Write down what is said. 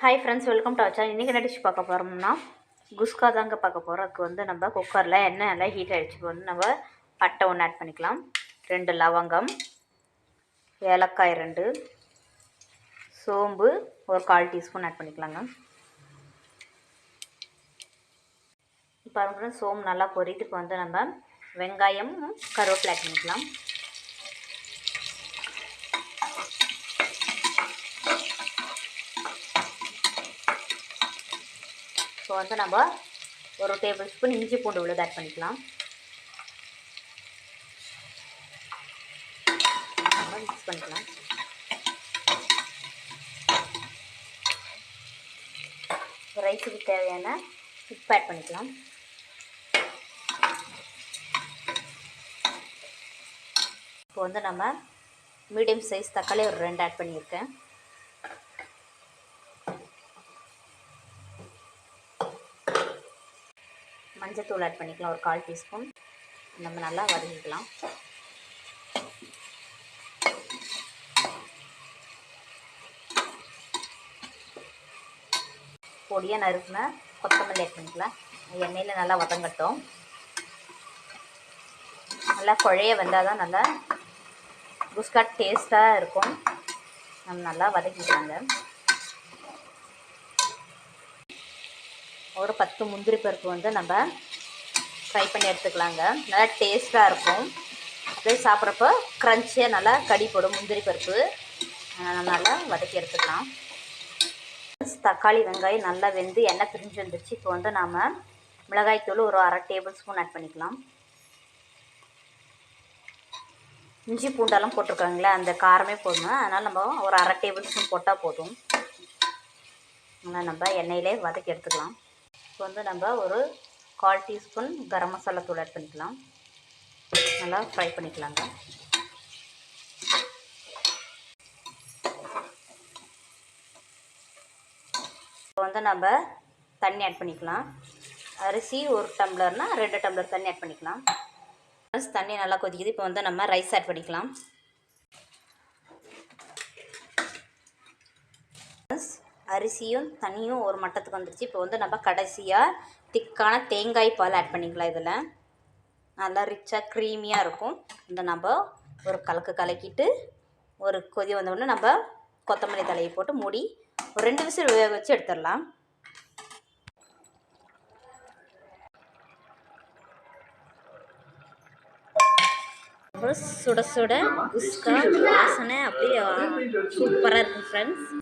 Hi friends, welcome to our channel. இன்றைக்கி என்ன dish பார்க்க போகிறோம்னா குஸ்கா தாங்க பார்க்க போகிறோம். அதுக்கு வந்து நம்ம குக்கரில் எண்ணெய் நல்லா ஹீட் ஆகிடுச்சு வந்து நம்ம பட்டை ஒன்று ஆட் பண்ணிக்கலாம், 2 லவங்கம், ஏலக்காய் 2, சோம்பு ஒரு 1/4 டீஸ்பூன் ஆட் பண்ணிக்கலாங்க. இப்போ சோம்பு நல்லா பொரிட்டுக்கு வந்து நம்ம வெங்காயம் கருவேப்பிலை ஆட் பண்ணிக்கலாம். இப்போ வந்து நம்ம ஒரு டேபிள் ஸ்பூன் இஞ்சி பூண்டு விழுது ஆட் பண்ணிக்கலாம். நம்ம மிக்ஸ் பண்ணிக்கலாம். ரைஸுக்கு தேவையான உப்பு ஆட் பண்ணிக்கலாம். இப்போ வந்து நம்ம மீடியம் சைஸ் தக்காளி ஒரு 2 ஆட் பண்ணியிருக்கேன். மஞ்சத்தூள் ஆட் பண்ணிக்கலாம், ஒரு 1/4 டீஸ்பூன். நம்ம நல்லா வதக்கிக்கலாம். பொடியாக நறுக்குன கொத்தமல்லி ஆட் பண்ணிக்கலாம். எண்ணெயில் நல்லா வதங்கட்டும். நல்லா குழைய வந்தால் தான் நல்லா குஸ்கா டேஸ்ட்டாக இருக்கும். நம்ம நல்லா வதக்கிக்கலாங்க. ஒரு 10 முந்திரி பருப்பு வந்து நம்ம ஃப்ரை பண்ணி எடுத்துக்கலாங்க. நல்லா டேஸ்ட்டாக இருக்கும். அப்படியே சாப்பிட்றப்போ க்ரன்ச்சியாக நல்லா கடி போடும் முந்திரி பருப்பு. நல்லா வதக்கி எடுத்துக்கலாம். தக்காளி வெங்காயம் நல்லா வெந்து எண்ணெய் பிரிஞ்சு வந்துருச்சு. இப்போ வந்து நாம் மிளகாய்த்தூள் ஒரு 1/2 டேபிள் ஸ்பூன் ஆட் பண்ணிக்கலாம். இஞ்சி பூண்டெல்லாம் போட்டிருக்காங்களே அந்த காரமே போடணும், அதனால் நம்ம ஒரு 1/2 டேபிள் ஸ்பூன் போட்டால் போதும். ஆனால் நம்ம எண்ணெயிலே வதக்கி எடுத்துக்கலாம். இப்போ வந்து நம்ம ஒரு 1/4 டீஸ்பூன் கரம் மசாலா தூள் ஆட் பண்ணிக்கலாம். நல்லா ஃப்ரை பண்ணிக்கலாங்க. இப்போ வந்து நம்ம தண்ணி ஆட் பண்ணிக்கலாம். அரிசி 1 டம்ளர்னால் 2 டம்ளர் தண்ணி ஆட் பண்ணிக்கலாம். தண்ணி நல்லா கொதிக்குது. இப்போ வந்து நம்ம ரைஸ் ஆட் பண்ணிக்கலாம். அரிசியும் தண்ணியும் ஒரு மட்டத்துக்கு வந்துருச்சு. இப்போ வந்து நம்ம கடைசியாக திக்கான தேங்காய் பால் ஆட் பண்ணிக்கலாம். இதில் நல்லா ரிச்சாக க்ரீமியாக இருக்கும். இந்த நம்ம ஒரு கலக்கிட்டு ஒரு கொதி வந்தோடனே நம்ம கொத்தமல்லி தலையை போட்டு மூடி ஒரு 2 விசில் வேக வச்சு எடுத்துடலாம். சுட சுட குஸ்கா வாசனை அப்படியே சூப்பராக இருக்கும் ஃப்ரெண்ட்ஸ்.